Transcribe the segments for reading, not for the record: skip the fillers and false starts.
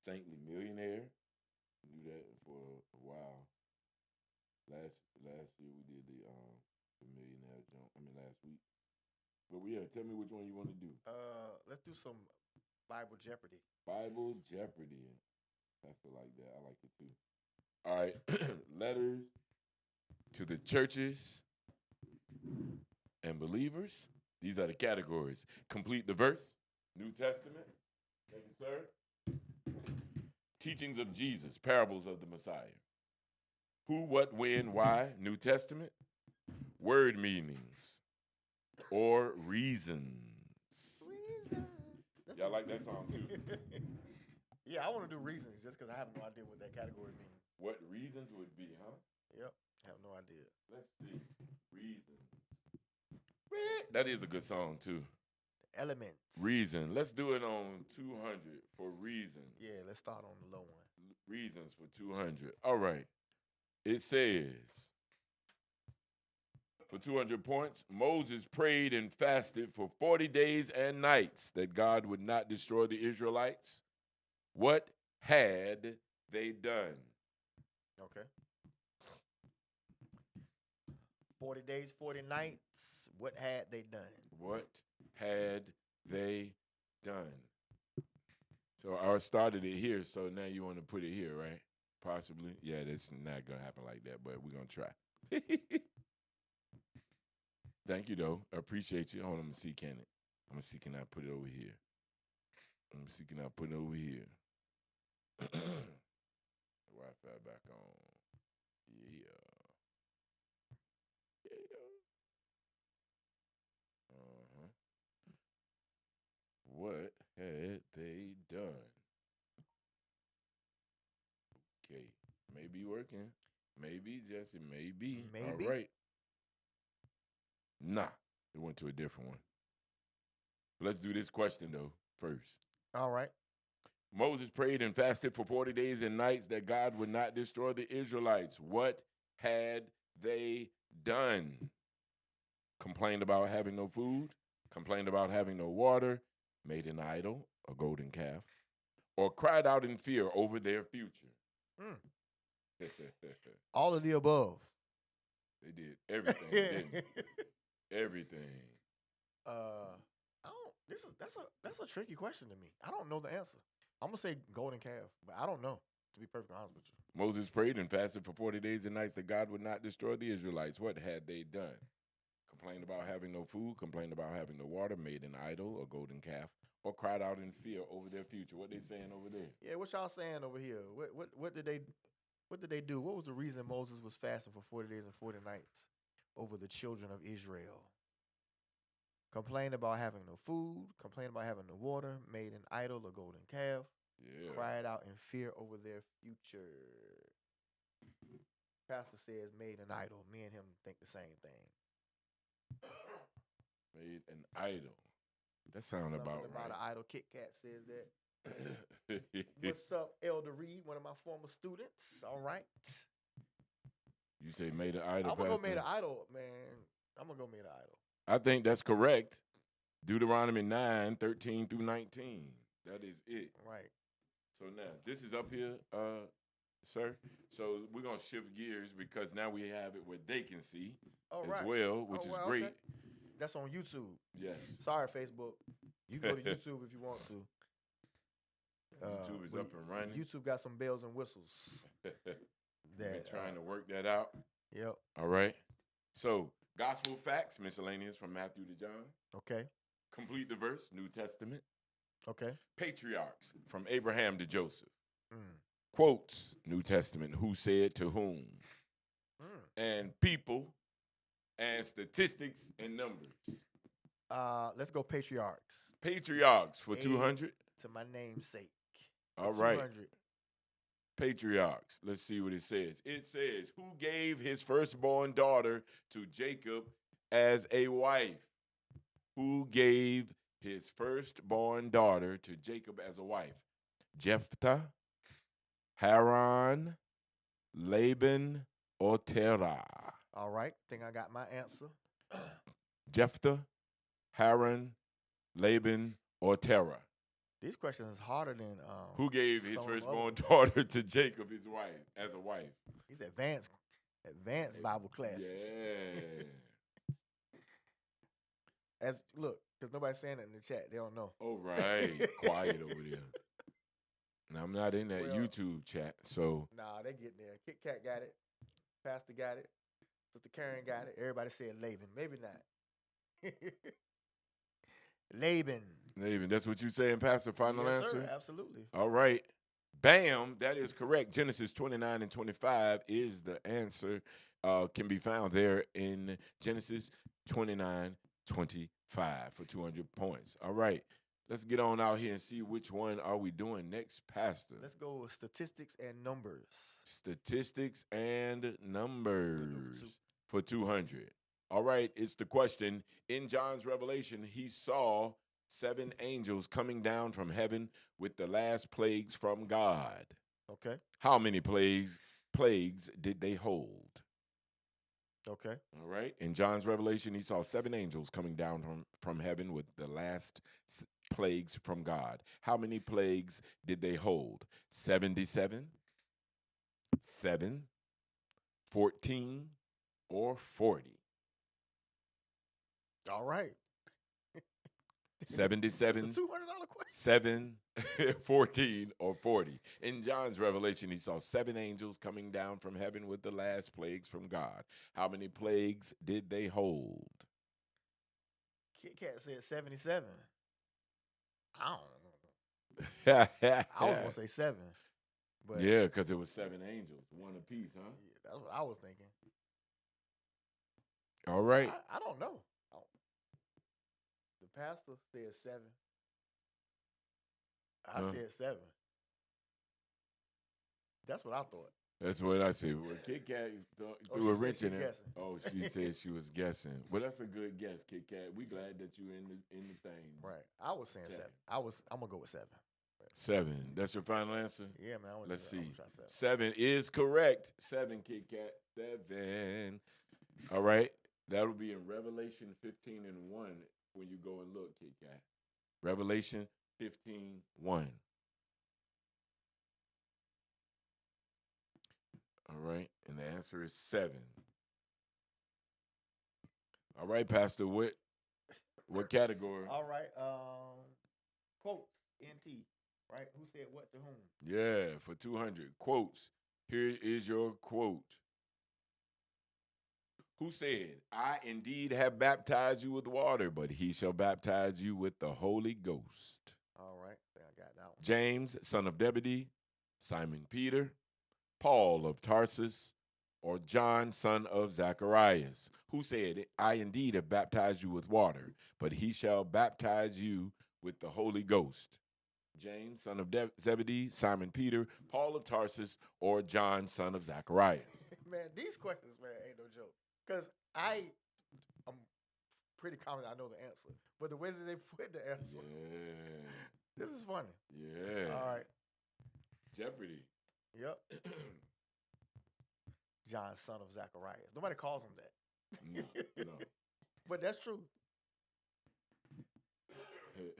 Saintly Millionaire. We do that for a while. Last year we did the millionaire jump. I mean last week. But yeah, tell me which one you want to do. Let's do some Bible Jeopardy. Bible Jeopardy. I feel like that. I like it too. All right. Letters to the churches and believers. These are the categories. Complete the verse. New Testament. Thank you, sir. Teachings of Jesus. Parables of the Messiah. Who, what, when, why. New Testament. Word meanings or reasons. Y'all like that song too? Yeah, I want to do reasons just because I have no idea what that category means. What reasons would be, huh? Yep, I have no idea. Let's see. Reasons. That is a good song too. Elements. Reason. Let's do it on 200 for reasons. Yeah, let's start on the low one. Reasons for 200. All right. It says, for 200 points, Moses prayed and fasted for 40 days and nights that God would not destroy the Israelites. What had they done? Okay. 40 days, 40 nights. What had they done? What had they done? So I started it here, so now you want to put it here, right? Possibly. Yeah, that's not going to happen like that, but we're going to try. Thank you, though. I appreciate you. Hold on, I'm going to see, can it? I'm going to see, can I put it over here? I'm going to see, can I put it over here? Wi-Fi back on. Yeah. Uh-huh. What had they done? Okay. Maybe working. Maybe, Jesse. Maybe. Maybe. All right. Nah. It went to a different one. Let's do this question, though, first. All right. Moses prayed and fasted for 40 days and nights that God would not destroy the Israelites. What had they done? Complained about having no food, complained about having no water, made an idol, a golden calf, or cried out in fear over their future. All of the above. They did everything, didn't they? Everything. I don't. That's a tricky question to me. I don't know the answer. I'm gonna say golden calf, but I don't know. To be perfectly honest with you. Moses prayed and fasted for 40 days and nights that God would not destroy the Israelites. What had they done? Complained about having no food, complained about having no water, made an idol, a golden calf, or cried out in fear over their future. What they saying over there? Yeah, what y'all saying over here? What did they do? What was the reason Moses was fasting for 40 days and 40 nights over the children of Israel? Complained about having no food, complained about having no water, made an idol, a golden calf, cried out in fear over their future. Pastor says made an idol. Me and him think the same thing. Made an idol. That sounds about right. About an idol. Kit Kat says that. What's up, Elder Reed, one of my former students? All right. You say made an idol, I'm going to go Pastor? made an idol, man. I'm going to go made an idol. I think that's correct. Deuteronomy 9:13 through 19. That is it. Right. So now, this is up here, sir. So we're going to shift gears because now we have it where they can see as well, which is great. Okay. That's on YouTube. Yes. Sorry, Facebook. You go to YouTube if you want to. YouTube is up and running. YouTube got some bells and whistles. Been trying to work that out. Yep. All right. So, gospel facts, miscellaneous from Matthew to John. Okay. Complete the verse, New Testament. Okay. Patriarchs, from Abraham to Joseph. Quotes, New Testament, who said to whom. And people and statistics and numbers. Let's go patriarchs. Patriarchs for 200. To my namesake. All right. 200. Patriarchs. Let's see what it says. It says, who gave his firstborn daughter to Jacob as a wife? Who gave his firstborn daughter to Jacob as a wife? Jephthah, Haran, Laban, or Terah? All right. Think I got my answer. Jephthah, Haran, Laban, or Terah? These questions is harder than Who gave his some of firstborn other. daughter to Jacob, his wife, as a wife? These advanced Bible classes. Yeah. As look, because nobody's saying it in the chat. They don't know. All right. Quiet over there. Now, I'm not in that Well, YouTube chat, so. Nah, they getting there. Kit Kat got it. Pastor got it. Sister Karen got it. Everybody said Laban. Maybe not. Laban. Laban, that's what you saying, Pastor? Final Yes, answer? sir. Absolutely. All right. Bam. That is correct. Genesis 29 and 25 is the answer. Can be found there in Genesis 29, 25 for 200 points. All right. Let's get on out here and see which one are we doing next, Pastor. Let's go with statistics and numbers. Statistics and numbers for 200. All right, it's the question. In John's revelation, he saw 7 angels coming down from heaven with the last plagues from God. Okay. How many plagues did they hold? Okay. All right. In John's revelation, he saw 7 angels coming down from heaven with the last plagues from God. How many plagues did they hold? 77, 7, 14, or 40? All right. 77, It's a $200 question. 7, 14, or 40. In John's revelation, he saw 7 angels coming down from heaven with the last plagues from God. How many plagues did they hold? Kit Kat said 77. I don't know. I was gonna say 7. But yeah, because it was 7 angels, 1 apiece, huh? Yeah, that's what I was thinking. All right. I don't know. The pastor said 7. I said 7. That's what I thought. That's what I said. Well, Kit Kat threw a wrench in it. Guessing. Oh, she said she was guessing. Well, that's a good guess, Kit Kat. We glad that you in the thing. Right. I was saying 7. I'm gonna go with 7. 7. That's your final answer? Yeah, man. Let's see. Try 7 is correct. 7, Kit Kat. 7. All right. That'll be in Revelation 15 and 1 when you go and look, Kit Kat. Revelation 15, 1. All right. And the answer is 7. All right, Pastor. What category? All right. Quotes. NT. Right. Who said what to whom? Yeah, for 200. Quotes. Here is your quote. Who said, I indeed have baptized you with water, but he shall baptize you with the Holy Ghost? All right. I got that one. James, son of Zebedee, Simon Peter, Paul of Tarsus, or John, son of Zacharias? Who said, I indeed have baptized you with water, but he shall baptize you with the Holy Ghost? James, son of Zebedee, Simon Peter, Paul of Tarsus, or John, son of Zacharias? Man, these questions, man, ain't no joke. Because I'm pretty confident I know the answer. But the way that they put the answer, this is funny. Yeah. All right. Jeopardy. Yep. John, son of Zacharias. Nobody calls him that. No. But that's true.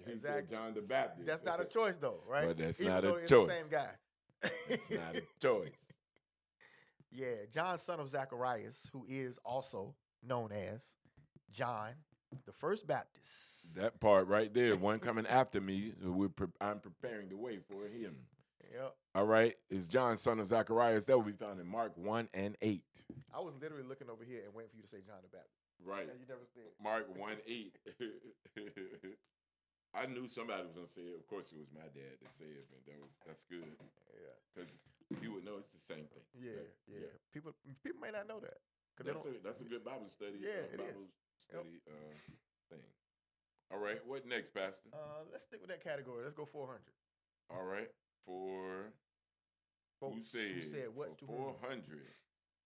He said John the Baptist. That's not a choice, though, right? But that's Even not though a it's choice. the same guy. It's not a choice. Yeah, John, son of Zacharias, who is also known as John, the First Baptist. That part right there, one coming after me, I'm preparing the way for him. Yep. All right, is John, son of Zacharias. That will be found in Mark 1 and 8. I was literally looking over here and waiting for you to say John the Baptist. Right. And you never said Mark 1, 8. I knew somebody was going to say it. Of course, it was my dad that said it, man. That's good. Yeah. Because you would know it's the same thing. Yeah. People may not know that. That's a good Bible study. Yeah, Bible study thing. All right, what next, Pastor? Let's stick with that category. Let's go 400. All right, for who said what to 400?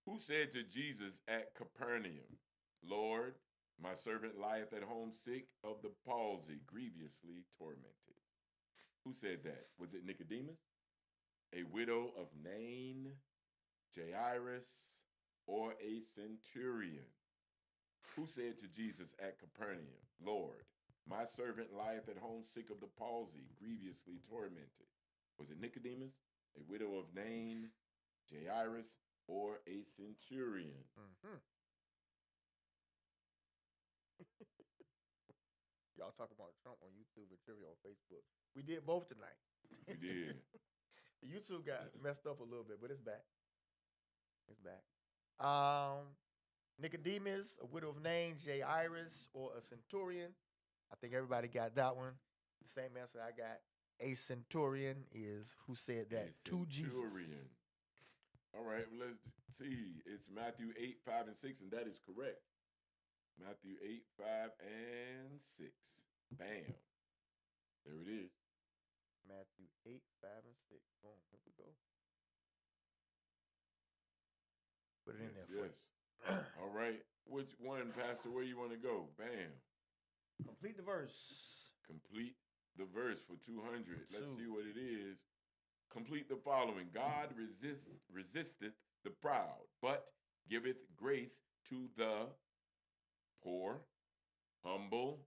Who said to Jesus at Capernaum, Lord, my servant lieth at home sick of the palsy, grievously tormented? Who said that? Was it Nicodemus, a widow of Nain, Jairus, or a centurion? Who said to Jesus at Capernaum, Lord, My servant lieth at home sick of the palsy, grievously tormented. Was it Nicodemus, a widow of Nain, Jairus, or a centurion? Mm-hmm. Y'all talking about Trump on YouTube and trivia on Facebook. We did both tonight. We did. The YouTube got messed up a little bit, but it's back. It's back. Nicodemus, a widow of Nain, Jairus, or a centurion. I think everybody got that one. The same answer I got. A centurion is who said that to Jesus. All right, let's see. It's Matthew 8, 5, and 6, and that is correct. Matthew 8, 5, and 6. Bam. There it is. Matthew 8, 5, and 6. Boom. Here we go. Put it in there for you. All right. Which one, Pastor? Where you want to go? Bam. Complete the verse. Complete the verse for 200. Let's see what it is. Complete the following. God resisteth the proud, but giveth grace to the poor, humble,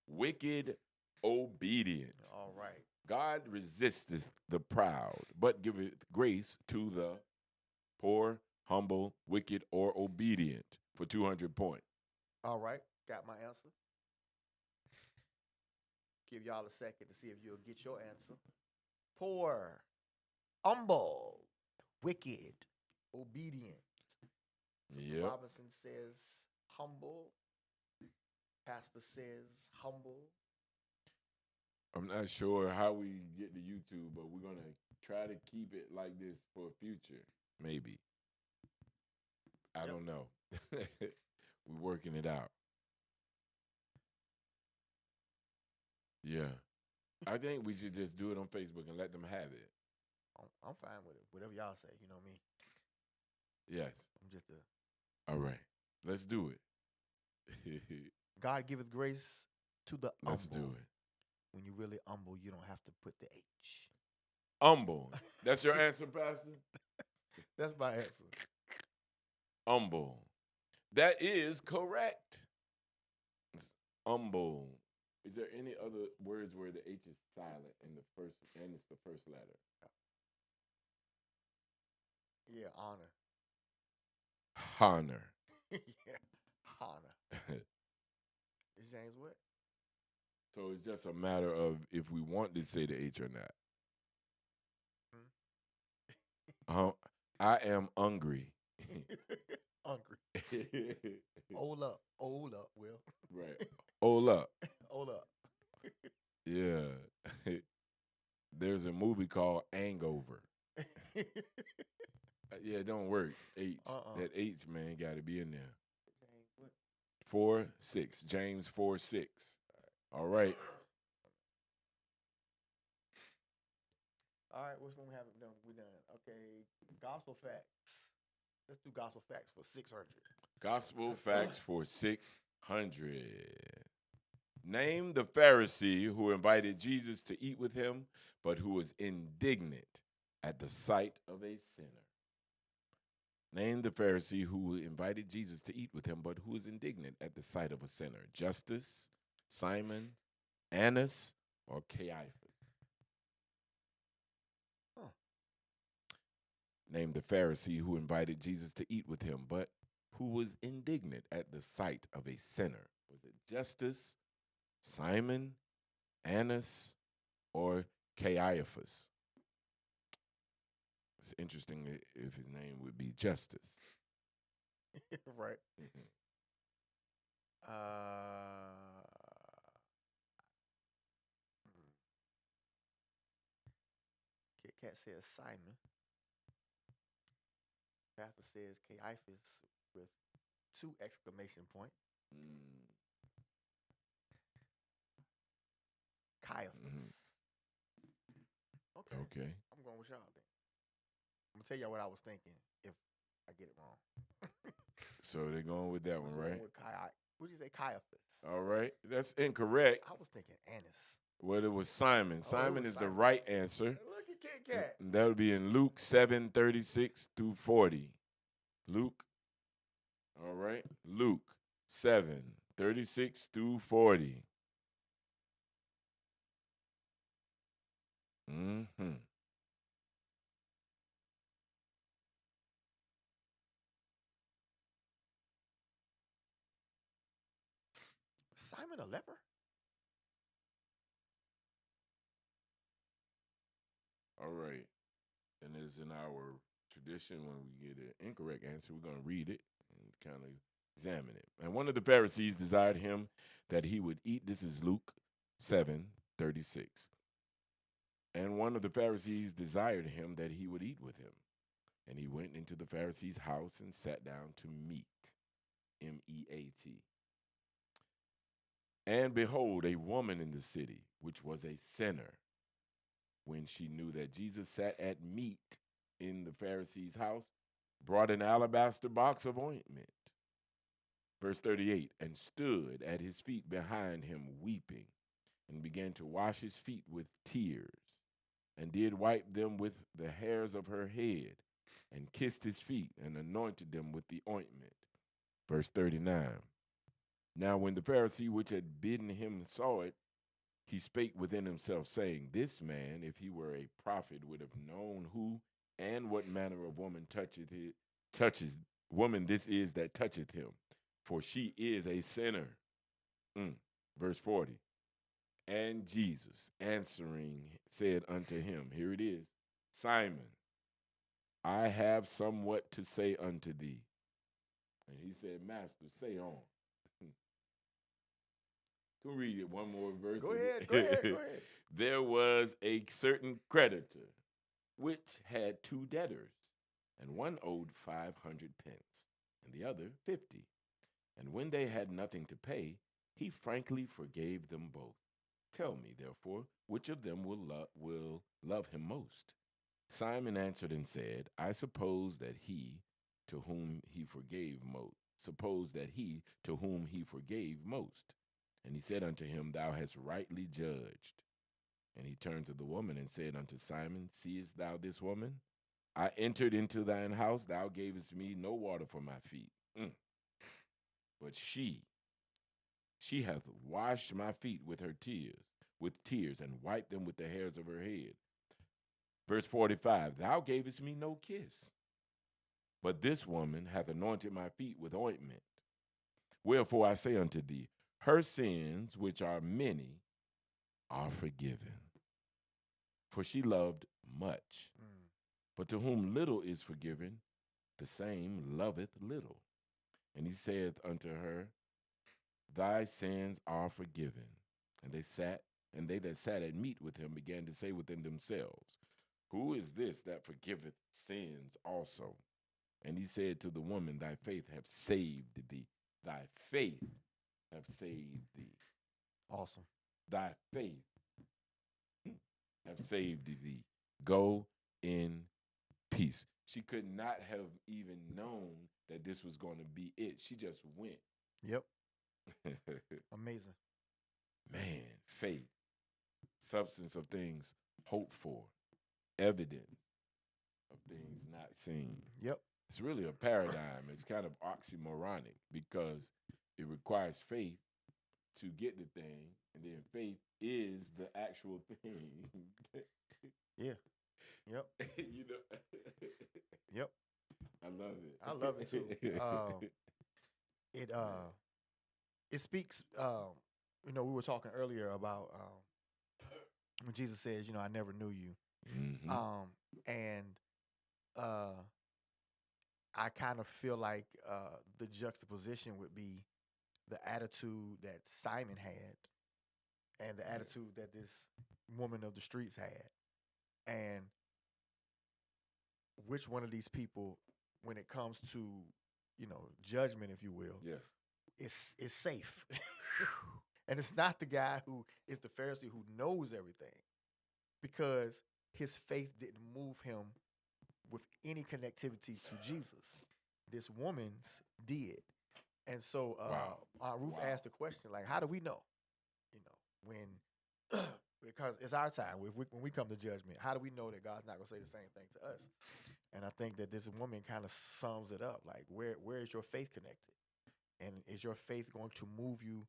wicked, obedient. All right. God resisteth the proud, but giveth grace to the poor, humble, wicked, or obedient for 200 points. All right. Got my answer. Give y'all a second to see if you'll get your answer. Poor, humble, wicked, obedient. Yep. Robinson says humble. Pastor says humble. I'm not sure how we get to YouTube, but we're going to try to keep it like this for future, maybe. I don't know. We're working it out. Yeah. I think we should just do it on Facebook and let them have it. I'm fine with it. Whatever y'all say, you know me. Yes. I'm just All right. Let's do it. God giveth grace to the humble. Let's do it. When you're really humble, you don't have to put the H. Humble. That's your answer, Pastor? That's my answer. Humble. That is correct. It's humble. Is there any other words where the H is silent in the first, and it's the first letter? Yeah, honor. Honor. Yeah, honor. Is James what? So it's just a matter of if we want to say the H or not. I am hungry. Hungry. Hold up, Will. Right. Hold up. Hold up. Yeah. There's a movie called Hangover. Yeah, it don't work. H. That H, man, got to be in there. 4, 6. James 4, 6. All right. All right, which one we haven't done? We done. Okay, gospel facts. Let's do gospel facts for 600. Gospel facts for 600. Name the Pharisee who invited Jesus to eat with him, but who was indignant at the sight of a sinner. Name the Pharisee who invited Jesus to eat with him, but who was indignant at the sight of a sinner. Justus, Simon, Annas, or Caiaphas? Name the Pharisee who invited Jesus to eat with him, but who was indignant at the sight of a sinner. Was it Justus, Simon, Annas, or Caiaphas? It's interesting if his name would be Justus. Right. Kit Kat says Simon. Pastor says Caiaphas with 2 exclamation points. Caiaphas. Okay. I'm going with y'all then. I'm going to tell y'all what I was thinking if I get it wrong. So they're going with that one, right? What'd you say, Caiaphas? All right. That's incorrect. I was thinking Annas. Well, it was Simon. Simon is the right answer. Look at Kit Kat. That would be in Luke 7:36 through 40. Luke. All right. Luke 7:36 through 40. Mm-hmm. Simon a leper? All right. And as in our tradition, when we get an incorrect answer, we're going to read it and kind of examine it. And one of the Pharisees desired him that he would eat. This is Luke 7:36. And one of the Pharisees desired him that he would eat with him. And he went into the Pharisee's house and sat down to meat. MEAT. And behold, a woman in the city, which was a sinner, when she knew that Jesus sat at meat in the Pharisee's house, brought an alabaster box of ointment. Verse 38, and stood at his feet behind him, weeping, and began to wash his feet with tears, and did wipe them with the hairs of her head, and kissed his feet, and anointed them with the ointment. Verse 39, now when the Pharisee which had bidden him saw it, he spake within himself, saying, this man, if he were a prophet, would have known who and what manner of woman touches woman this is that toucheth him, for she is a sinner. Verse 40. And Jesus answering said unto him, here it is, Simon, I have somewhat to say unto thee. And he said, Master, say on. Can we read it one more verse? Go ahead, go ahead, go ahead. There was a certain creditor which had two debtors, and one owed 500 pence, and the other 50. And when they had nothing to pay, he frankly forgave them both. Tell me, therefore, which of them will love him most? Simon answered and said, I suppose that he to whom he forgave most. Suppose that he to whom he forgave most. And he said unto him, thou hast rightly judged. And he turned to the woman and said unto Simon, seest thou this woman? I entered into thine house, thou gavest me no water for my feet. But she hath washed my feet with tears, and wiped them with the hairs of her head. Verse 45, thou gavest me no kiss. But this woman hath anointed my feet with ointment. Wherefore I say unto thee, her sins, which are many, are forgiven. For she loved much. But to whom little is forgiven, the same loveth little. And he saith unto her, thy sins are forgiven. And they that sat at meat with him began to say within themselves, who is this that forgiveth sins also? And he said to the woman, thy faith hath saved thee. Thy faith hath saved thee. Awesome. Thy faith hath saved thee. Go in peace. She could not have even known that this was going to be it. She just went. Yep. Amazing. Man, faith, substance of things hoped for, evidence of things not seen. Yep. It's really a paradigm. It's kind of oxymoronic because it requires faith to get the thing, and then faith is the actual thing. Yeah. Yep. You know. Yep. I love it. I love it too. It speaks. We were talking earlier about when Jesus says, I never knew you. Mm-hmm. And I kind of feel like the juxtaposition would be the attitude that Simon had and the attitude that this woman of the streets had. And which one of these people, when it comes to, judgment, if you will, is safe. And it's not the guy who is the Pharisee who knows everything, because his faith didn't move him with any connectivity to Jesus. This woman's did. And so Ruth asked the question, like, how do we know? When because it's our time. When we come to judgment, how do we know that God's not going to say the same thing to us? And I think that this woman kind of sums it up. Like, where is your faith connected? And is your faith going to move you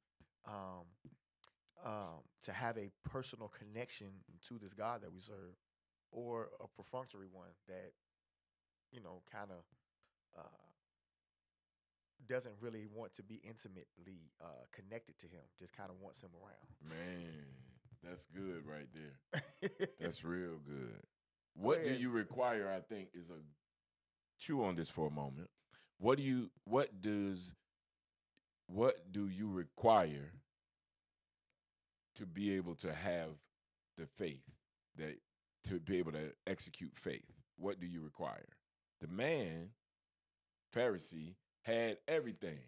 to have a personal connection to this God that we serve, or a perfunctory one that kind of doesn't really want to be intimately connected to him, just kind of wants him around. Man, that's good right there. That's real good. Go What do ahead. you require? I think is a chew on this for a moment. What do you require to be able to have the faith, that to be able to execute faith? What do you require? The man, Pharisee, had everything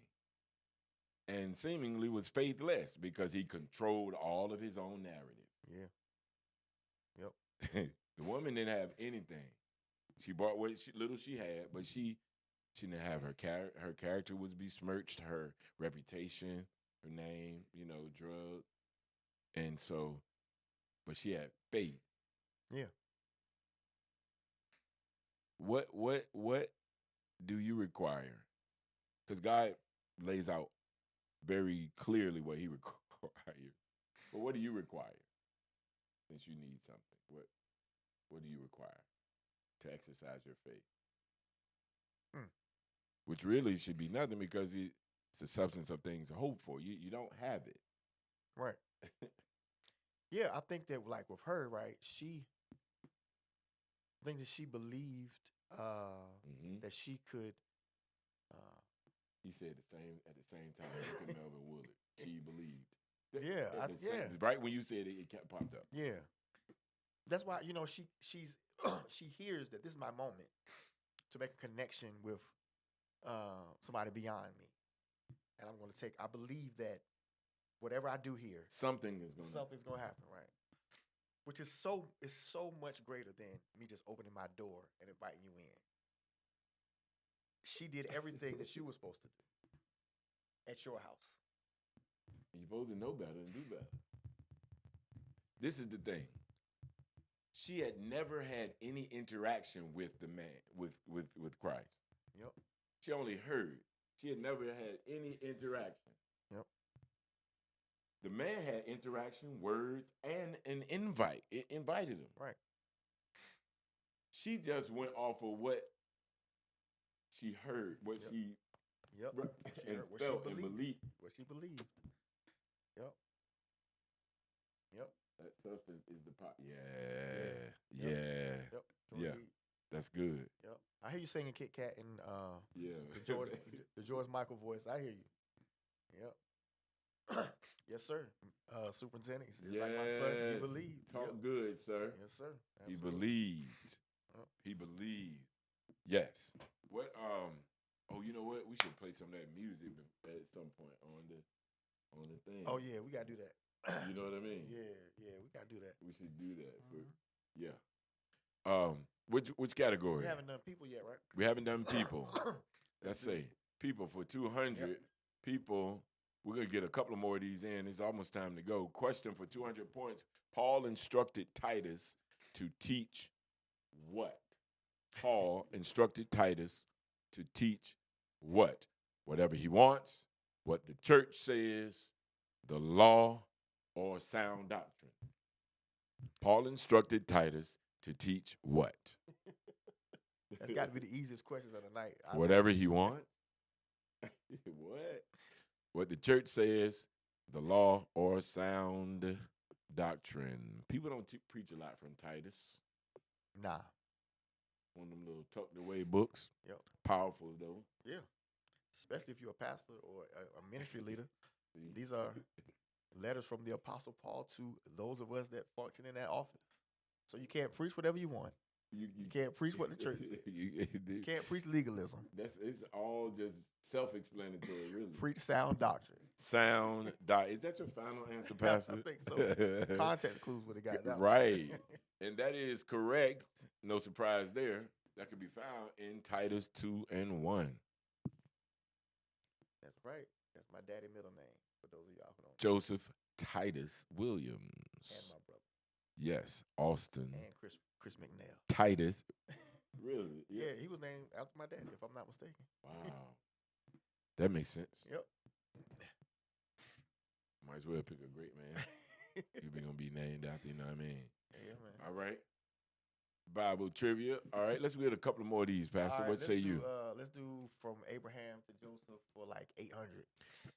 and seemingly was faithless because he controlled all of his own narrative. Yeah. Yep. The woman didn't have anything. She bought what little she had, but she didn't have her character. Her character was besmirched, her reputation, her name, drug. And so, but she had faith. Yeah. What do you require? Because God lays out very clearly what he requires. But what do you require? Since you need something, what do you require to exercise your faith? Which really should be nothing, because it's the substance of things to hope for. You don't have it. Right. Yeah, I think that like with her, right, I think that she believed that she could. He said at the same time. Look at Melvin Woolard. She believed. Yeah, Right when you said it, it kept popped up. Yeah, that's why she's she hears that this is my moment to make a connection with somebody beyond me, and I'm going to take. I believe that whatever I do here, something's going to happen, right? Which is so much greater than me just opening my door and inviting you in. She did everything that you were supposed to do at your house. You're supposed to know better and do better. This is the thing. She had never had any interaction with the man, with Christ. Yep. She only heard. She had never had any interaction. Yep. The man had interaction, words, and an invite. It invited him. Right. She just went off of what she heard, what she Yep. and felt and believed. What she believed. Yep. Yep. That substance is the pop. Yeah. Yeah. That's good. Yep. I hear you singing Kit Kat in yeah. the George Michael voice. I hear you. Yep. Yes, sir. Superintendent. It's like my son. He believed. Talk good, sir. Yes, sir. Absolutely. He believed. Yep. He believed. Yes. What? Oh, you know what? We should play some of that music at some point on the thing. Oh yeah, we gotta do that. You know what I mean? Yeah, we gotta do that. We should do that. Which category? We haven't done people yet, right? We haven't done people. Let's say people for 200 people. We're going to get a couple of more of these in. It's almost time to go. Question for 200 points. Paul instructed Titus to teach what? Paul instructed Titus to teach what? Whatever he wants, what the church says, the law, or sound doctrine. Paul instructed Titus to teach what? That's got to be the easiest questions of the night. Whatever he wants. What? What the church says, the law, or sound doctrine. People don't preach a lot from Titus. Nah. One of them little tucked away books. Yep. Powerful, though. Yeah. Especially if you're a pastor or a ministry leader. These are letters from the Apostle Paul to those of us that function in that office. So you can't preach whatever you want. You can't preach what the church says. You can't preach legalism. It's all just self-explanatory, really. Preach sound doctrine. Sound doctrine. Is that your final answer, Pastor? I think so. Context clues would have got that. Right. And that is correct. No surprise there. That could be found in Titus 2:1. That's right. That's my daddy middle name, for those of y'all who don't know. Joseph Titus Williams. And my brother. Yes, Austin. And Chris McNail. Titus. Really? Yeah, he was named after my daddy, if I'm not mistaken. Wow. That makes sense. Yep. Might as well pick a great man. You're gonna be named after. You know what I mean? Yeah, man. All right. Bible trivia. All right. Let's get a couple more of these, All Pastor. right, What say you? let's do from Abraham to Joseph for like 800.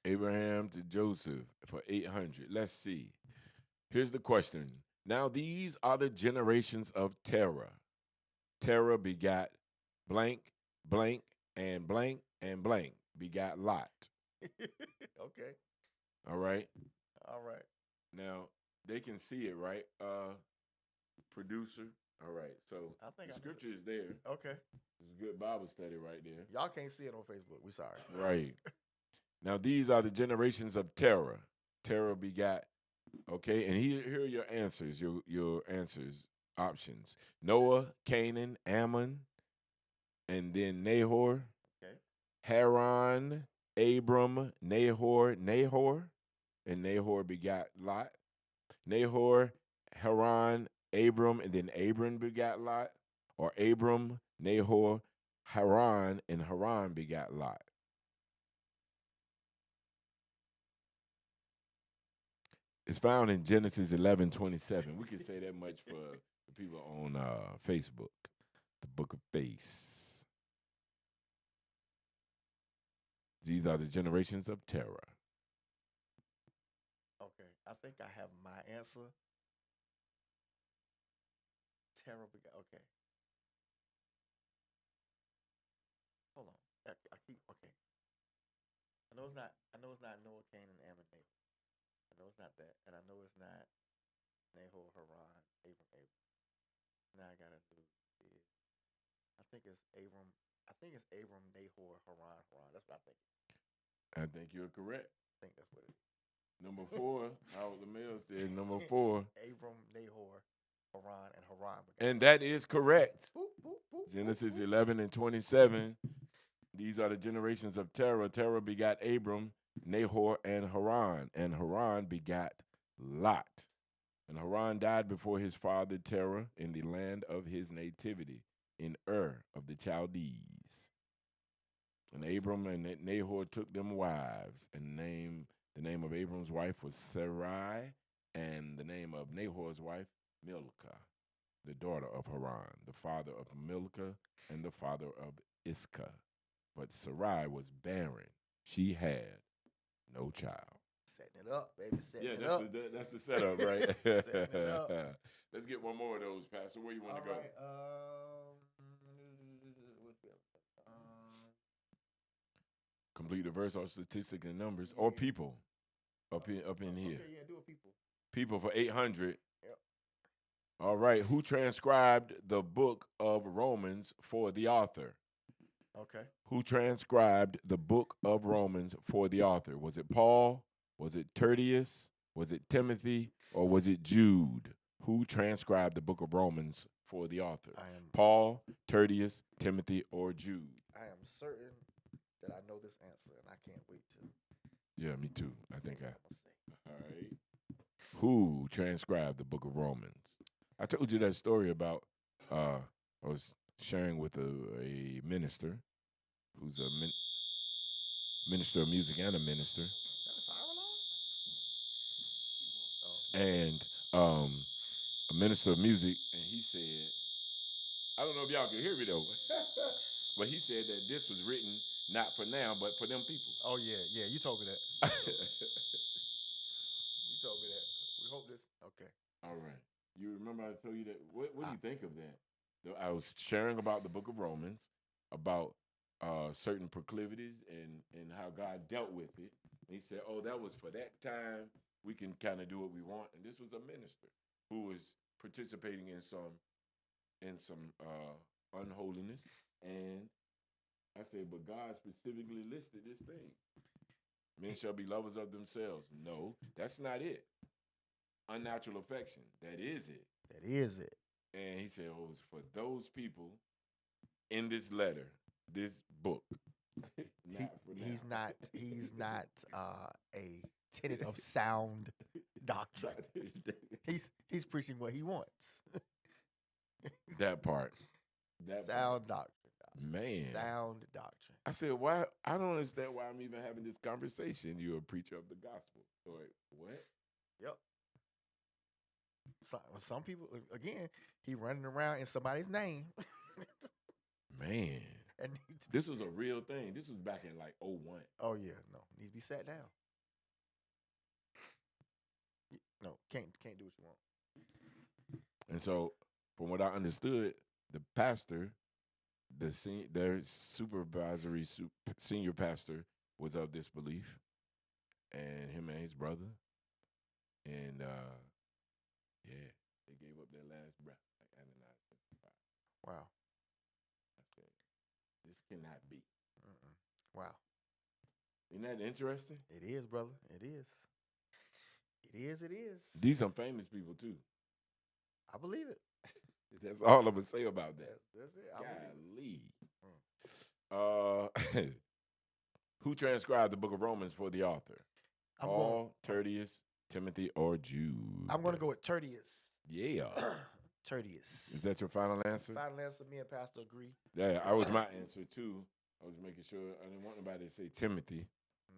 Abraham to Joseph for 800. Let's see. Here's the question. Now these are the generations of Terah. Terah begot blank, blank, and blank, and blank begot Lot. Okay. All right. All right. Now they can see it, right? Producer. All right. So I think the I know scripture is there. Okay. It's a good Bible study right there. Y'all can't see it on Facebook. We sorry. Right. Now these are the generations of Terah. Terah begot. Okay, and here are your answers. Your answers options: Noah, Canaan, Ammon, and then Nahor, Okay. Haran, Abram, Nahor, and Nahor begot Lot. Nahor, Haran, Abram, and then Abram begot Lot, or Abram, Nahor, Haran, and Haran begot Lot. It's found in Genesis 11:27. We can say that much for the people on Facebook, the Book of Face. These are the generations of terror. Okay. I think I have my answer. Terrible. Okay. Hold on. I keep. Okay. I know it's not. I know it's not Noah, Cain, and Ammon. I know it's not that, and I know it's not Nahor, Haran, Abram. Now I gotta do is. I think it's Abram. I think it's Abram, Nahor, Haran. That's what I think. I think you're correct. I think that's what it is. Number 4, Howard the Mail said number 4. Abram, Nahor, Haran, and Haran. And that is correct. Boop, boop, boop, Genesis boop, boop. 11:27. These are the generations of Terah. Terah begot Abram, Nahor, and Haran begot Lot. And Haran died before his father Terah in the land of his nativity, in Ur of the Chaldees. And Abram and Nahor took them wives, and the name of Abram's wife was Sarai, and the name of Nahor's wife Milcah, the daughter of Haran, the father of Milcah and the father of Iscah. But Sarai was barren; she had no child. Setting it up, baby. Setting Yeah, it up. that's the setup, right? Setting it up. Let's get one more of those, Pastor. Where you want to go? Right, Complete the verse or statistics and numbers or people up in here. Okay, yeah, do a people. People for 800. Yep. All right. Who transcribed the book of Romans for the author? Okay. Who transcribed the book of Romans for the author? Was it Paul? Was it Tertius? Was it Timothy? Or was it Jude? Who transcribed the book of Romans for the author? Paul, Tertius, Timothy, or Jude? I am certain that I know this answer, and I can't wait to. Yeah, me too. I think I. All right. Who transcribed the book of Romans? I told you that story about. I was sharing with a minister, who's a minister of music and a minister. Is that the fire alarm? Oh. And a minister of music, and he said, I don't know if y'all can hear me though, but he said that this was written not for now, but for them people. Oh yeah. You told me that. You told me that. We hope this. Okay. All right. You remember I told you that? What do you think of that? I was sharing about the book of Romans, about certain proclivities and how God dealt with it. And he said, oh, that was for that time. We can kind of do what we want. And this was a minister who was participating in some unholiness. And I said, but God specifically listed this thing. Men shall be lovers of themselves. No, that's not it. Unnatural affection. That is it. That is it. And he said, oh, it's for those people in this letter, this book. He's not a tenet of sound doctrine. He's preaching what he wants. That part. Sound doctrine. Man. Sound doctrine. I said, why? I don't understand why I'm even having this conversation. You're a preacher of the gospel. Or what? Yep. some people again, he running around in somebody's name. Man, And needs to this was a real thing. This was back in like '01. oh yeah, no, needs to be sat down. No, can't do what you want. And so, from what I understood, the pastor, their senior pastor, was of this belief, and him and his brother, and yeah, they gave up their last breath, like Ananias testified. Wow. I said, this cannot be. Wow. Isn't that interesting? It is, brother. It is. It is. It is. These some famous people too. I believe it. That's all I'm gonna say about that. That's it. I believe Golly. Who transcribed the book of Romans for the author? Paul, Tertius, Timothy, or Jude? I'm going to go with Tertius. Yeah. Tertius. Is that your final answer? Final answer. Me and Pastor agree. Yeah, I was my answer too. I was making sure I didn't want nobody to say Timothy.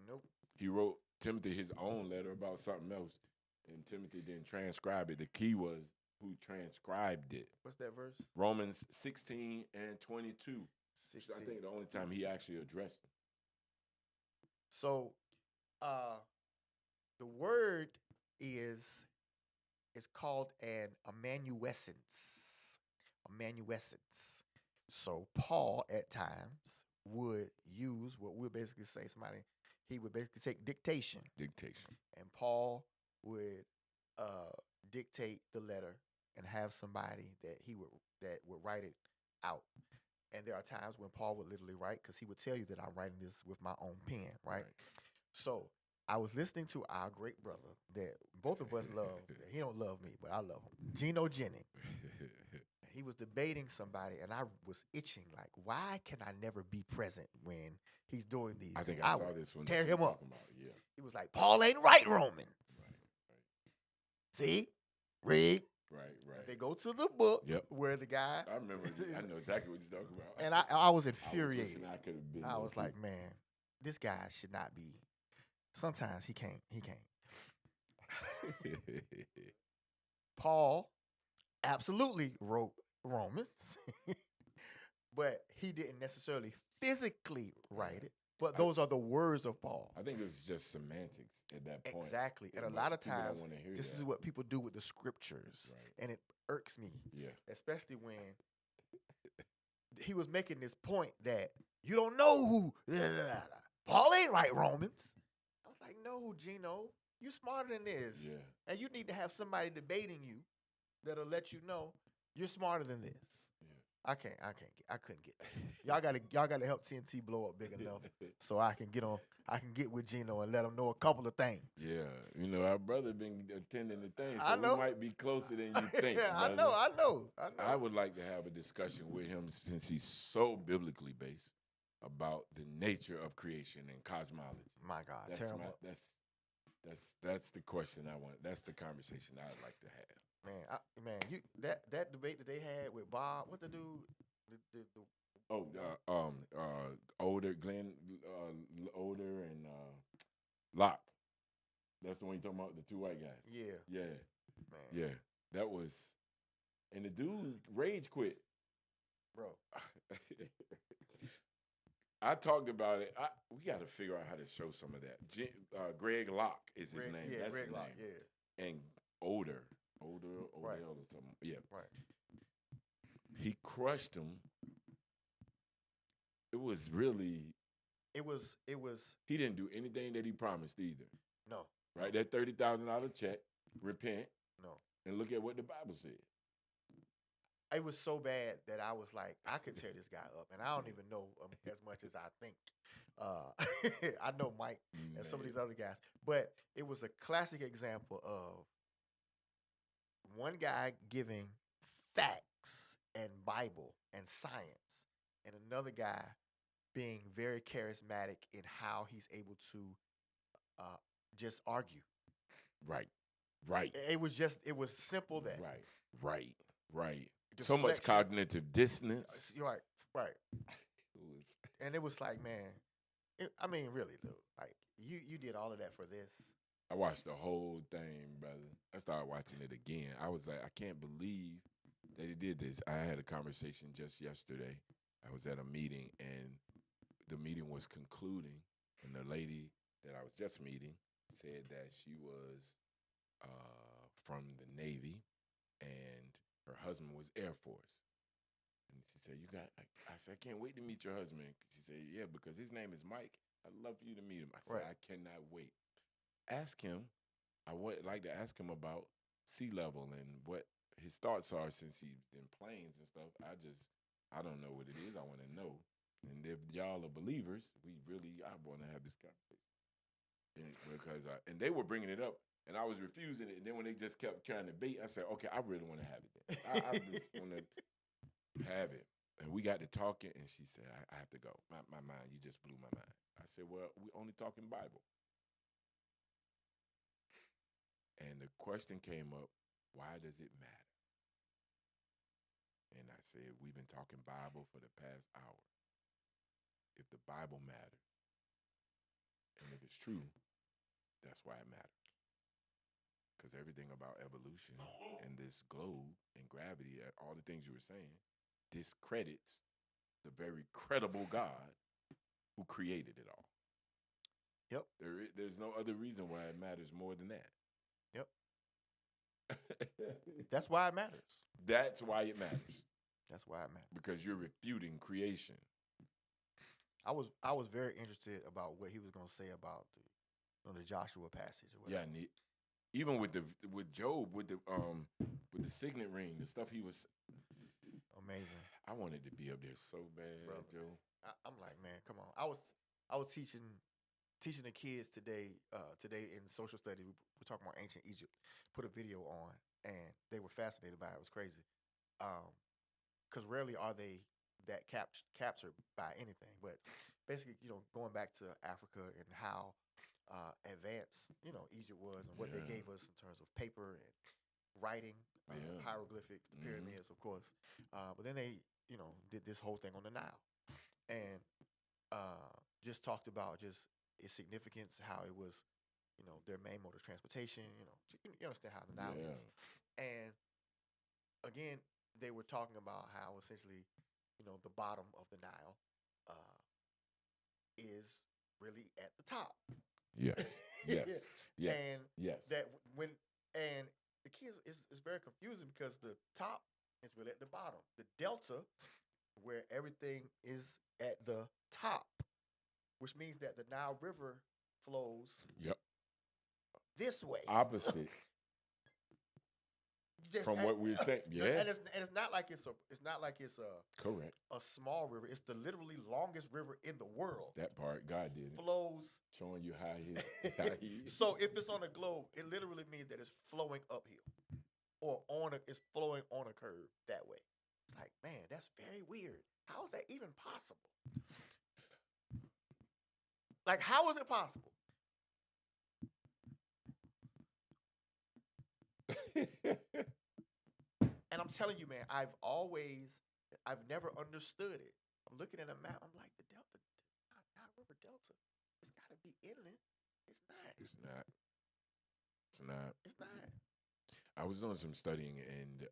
Nope. He wrote Timothy his own letter about something else, and Timothy didn't transcribe it. The key was who transcribed it. What's that verse? Romans 16 and 22. 16. I think the only time he actually addressed it. So, the word is called an amanuensis. Amanuensis. So Paul at times would use what we'll basically say he would basically take dictation. And Paul would dictate the letter and have somebody that would write it out. And there are times when Paul would literally write, because he would tell you that I'm writing this with my own pen, right? So I was listening to our great brother that both of us love. He don't love me, but I love him. Gino Jennings. He was debating somebody, and I was itching, like, why can I never be present when he's doing these? I think I saw this one. Tear him up. Yeah. He was like, Paul ain't right, Romans. Right. See? Read. Right. They go to the book where the guy. I remember. I know exactly what you're talking about. And I was infuriated. I was like, man, this guy should not be. Sometimes he can't. Paul absolutely wrote Romans, but he didn't necessarily physically write it. But those are the words of Paul. I think it's just semantics at that point. Exactly. And a lot of times, this is what people do with the scriptures. Right. And it irks me. Yeah. Especially when he was making this point that you don't know who. Paul ain't right, Romans. I was like, no, Gino, you smarter than this. Yeah. And you need to have somebody debating you that'll let you know you're smarter than this. I couldn't get that. Y'all gotta help TNT blow up big enough so I can get with Gino and let him know a couple of things. Yeah. Our brother been attending the thing, so I know. we might be closer than you think. Yeah, I know. I would like to have a discussion with him since he's so biblically based about the nature of creation and cosmology. My God, terrible. That's the question I want. That's the conversation I'd like to have. You that debate that they had with Bob, what the dude, Older Glenn, Older and Locke. That's the one you talking about, the two white guys. Yeah, man. Yeah, that was, and the dude rage quit, bro. I talked about it. We got to figure out how to show some of that. Greg Locke is his name. Yeah, that's Greg his Locke. name. Yeah, and Odell right. or something. Yeah, right. He crushed him. It was really. It was. He didn't do anything that he promised either. No. Right, that $30,000 check. Repent. No. And look at what the Bible said. It was so bad that I was like, I could tear this guy up, and I don't even know as much as I think. I know Mike and some of these other guys, but it was a classic example of one guy giving facts and Bible and science, and another guy being very charismatic in how he's able to just argue. Right. It was simple that. Right. So much cognitive dissonance. Right. And it was like, man, really, dude, like you did all of that for this. I watched the whole thing, brother. I started watching it again. I was like, I can't believe that he did this. I had a conversation just yesterday. I was at a meeting, and the meeting was concluding, and the lady that I was just meeting said that she was from the Navy, and her husband was Air Force. And she said, "You got?" I said, "I can't wait to meet your husband." She said, "Yeah, because his name is Mike. I'd love for you to meet him." I said, Right. "I cannot wait." Ask him. I would like to ask him about sea level and what his thoughts are since he's in planes and stuff. I don't know what it is. I want to know. And if y'all are believers, I want to have this conversation. And they were bringing it up, and I was refusing it. And then when they just kept trying to bait, I said, "Okay, I really want to have it. Then. I just want to have it." And we got to talking, and she said, I have to go. My mind, you just blew my mind. I said, "Well, we only talking Bible." And the question came up, why does it matter? And I said, we've been talking Bible for the past hour. If the Bible matters, and if it's true, that's why it matters. Because everything about evolution and this globe and gravity, all the things you were saying, discredits the very credible God who created it all. Yep. There's no other reason why it matters more than that. Yep. That's why it matters. That's why it matters. That's why it matters. Because you're refuting creation. I was very interested about what he was going to say about the Joshua passage. Or Yeah, and even with Job, with the signet ring, the stuff he was amazing. I wanted to be up there so bad, bro. Joe. I'm like, man, come on. I was teaching the kids today in social study. We're talking about ancient Egypt. Put a video on, and they were fascinated by it. It was crazy. Because rarely are they that captured by anything. But basically, going back to Africa and how advanced, Egypt was and what they gave us in terms of paper and writing, hieroglyphics, the pyramids, of course. But then they, did this whole thing on the Nile. And just talked about just its significance, how it was, their main mode of transportation. You understand how the Nile is. And again, they were talking about how essentially, the bottom of the Nile is really at the top. Yes. Yes. Yes. And yes. And the kids is very confusing because the top is really at the bottom. The delta, where everything is at the top, which means that the Nile River flows this way. Opposite. From what we're saying, and it's not like it's a correct a small river. It's the literally longest river in the world. That part, God did it. Flows, showing you how he. So if it's on a globe, it literally means that it's flowing uphill, or it's flowing on a curve that way. It's like, man, that's very weird. How is that even possible? Like, how is it possible? And I'm telling you, man, I've never understood it. I'm looking at a map. I'm like, the Delta, not River Delta. It's got to be inland. It's not. It's not. It's not. It's not. I was doing some studying, and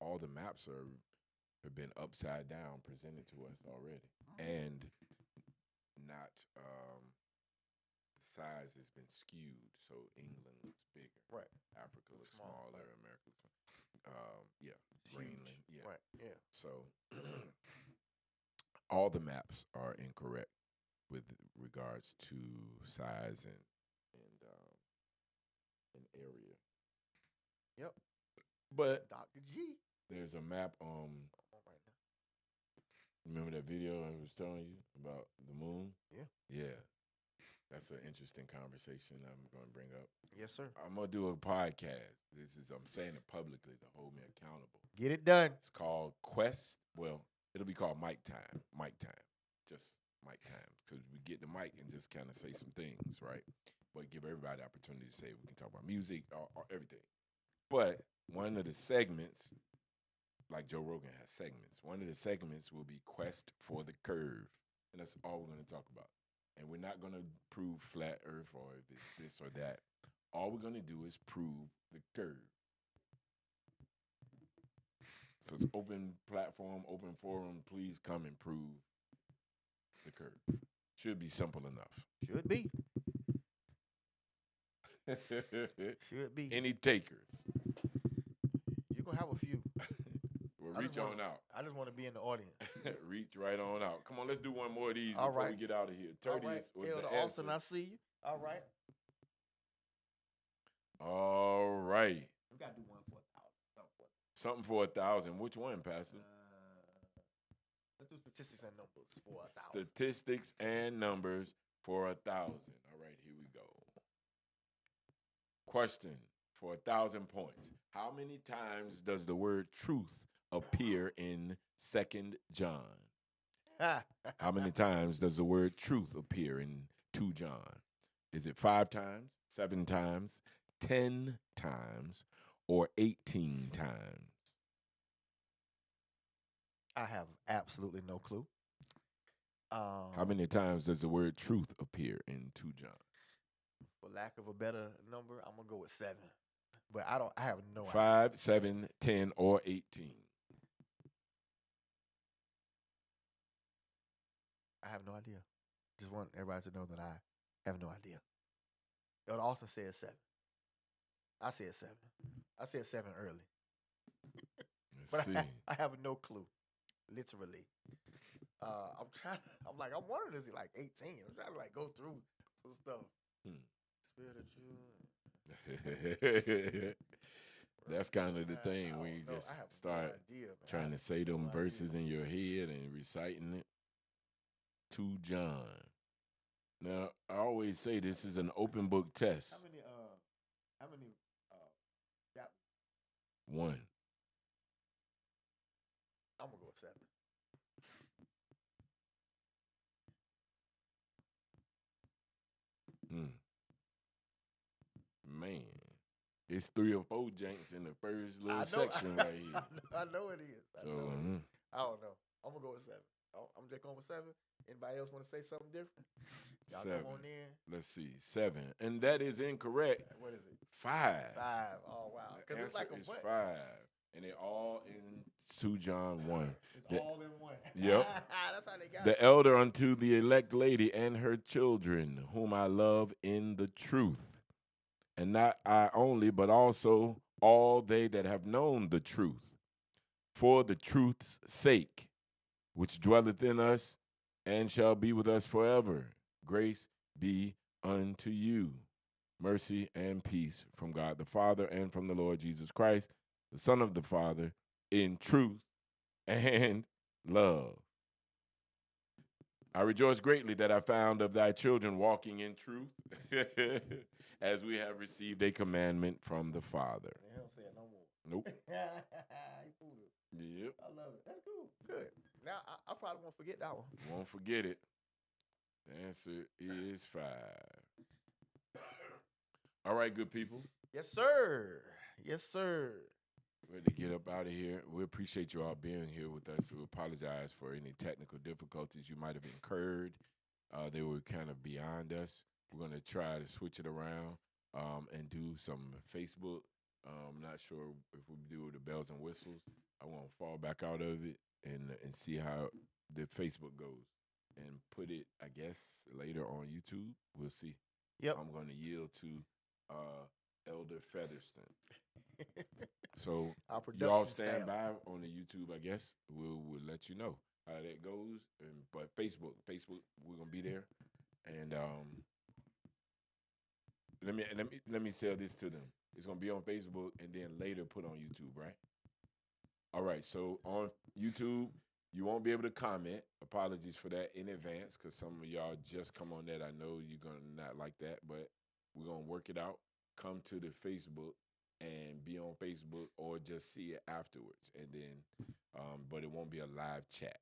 all the maps have been upside down presented to us already, and not the size has been skewed. So England looks bigger, right? Africa looks smaller. Right. America looks Greenland, right, yeah. So all the maps are incorrect with regards to size and area. Yep. But Dr. G. There's a map. Remember that video I was telling you about the moon? Yeah. Yeah. That's an interesting conversation I'm going to bring up. Yes, sir. I'm going to do a podcast. I'm saying it publicly to hold me accountable. Get it done. It's called Quest. Well, it'll be called Mic Time. Mic Time. Just mic time. Because we get the mic and just kind of say some things, right? But give everybody the opportunity to say we can talk about music or everything. But one of the segments, like Joe Rogan has segments, one of the segments will be Quest for the Curve. And that's all we're going to talk about. And we're not going to prove flat earth or if it's this or that. All we're going to do is prove the curve. So it's open platform, open forum. Please come and prove the curve. Should be simple enough. Should be. Should be. Any takers? You're going to have a few. Well, reach on out. I just want to be in the audience. Reach right on out. Come on, let's do one more of these All before right. we get out of here. 30th right. was Elder the Austin, answer. I see you. All right. All right. We got to do one for 1,000. Something for 1,000. Which one, Pastor? Let's do statistics and numbers for 1,000. Statistics and numbers for 1,000. All right, here we go. Question for 1,000 points. How many times does the word truth appear in 2 John? How many times does the word truth appear in 2 John? Is it 5 times, 7 times, 10 times, or 18 times? I have absolutely no clue. How many times does the word truth appear in 2 John? For lack of a better number, I'm gonna go with 7. But I have no idea. 5, 7, 10, or 18. I have no idea. Just want everybody to know that I have no idea. Elder Austin said 7. I said 7. I said 7 early. Let's But see. I have no clue. Literally. I'm wondering, is it like 18? I'm trying to like go through some stuff. Spirit of truth. That's kind of the thing I when you don't know. just I have start no idea, man. trying to say them verses in your head and reciting it. 2 John. Now, I always say this is an open book test. How many chapters? 1. I'm gonna go with 7. Man, it's 3 or 4 janks in the first little section right here. I know it is. I don't know. I'm gonna go with 7. I'm just going with 7. Anybody else want to say something different? Y'all 7. come on in. Let's see, 7, and that is incorrect. What is it? 5. 5. Oh wow, because it's like a bunch. 5, and they're all in 2 John 1. It's all in one. Yep. That's how they got The it. elder unto the elect lady and her children, whom I love in the truth. And not I only, but also all they that have known the truth, for the truth's sake, which dwelleth in us and shall be with us forever. Grace be unto you. Mercy and peace from God the Father and from the Lord Jesus Christ, the Son of the Father, in truth and love. I rejoice greatly that I found of thy children walking in truth, as we have received a commandment from the Father. They don't say it no more. Nope. He fooled us. Yep. I love it. That's cool. Good. Now I probably won't forget that one. Won't forget it. The answer is 5. All right, good people. Yes, sir. Yes, sir. Ready to get up out of here. We appreciate you all being here with us. We apologize for any technical difficulties you might have incurred. They were kind of beyond us. We're going to try to switch it around and do some Facebook. I'm not sure if we do the bells and whistles. I want to fall back out of it and see how the Facebook goes and put it, I guess, later on YouTube. We'll see. Yep. I'm going to yield to Elder Featherston. So y'all stand by on the YouTube, I guess. We'll let you know how that goes. But Facebook, we're gonna be there. And let me sell this to them. It's gonna be on Facebook and then later put on YouTube, right? All right. So on YouTube, you won't be able to comment. Apologies for that in advance, because some of y'all just come on that. I know you're gonna not like that, but we're gonna work it out. Come to the Facebook and be on Facebook, or just see it afterwards, and then, but it won't be a live chat,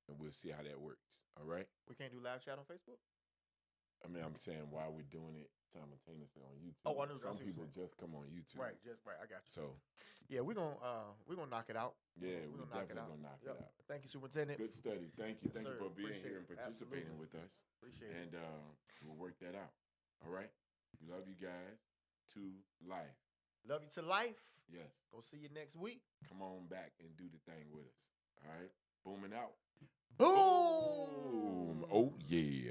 and we'll see how that works. All right? We can't do live chat on Facebook? I mean, I'm saying why we're doing it simultaneously on YouTube. Oh, I knew. Some people just come on YouTube. Right, just right. I got you. So yeah, we're gonna knock it out. yeah, we're we gonna knock it definitely out. gonna knock Yep. it out. Thank you, Superintendent. Good study. Thank you. Yes, Thank you sir. for being Appreciate here and it. participating Absolutely. with us. Appreciate And we'll work that out. All right. We love you guys. To life. it. Love you to life. Yes. Go see you next week. Come on back and do the thing with us. All right. Booming out. Boom. Oh yeah.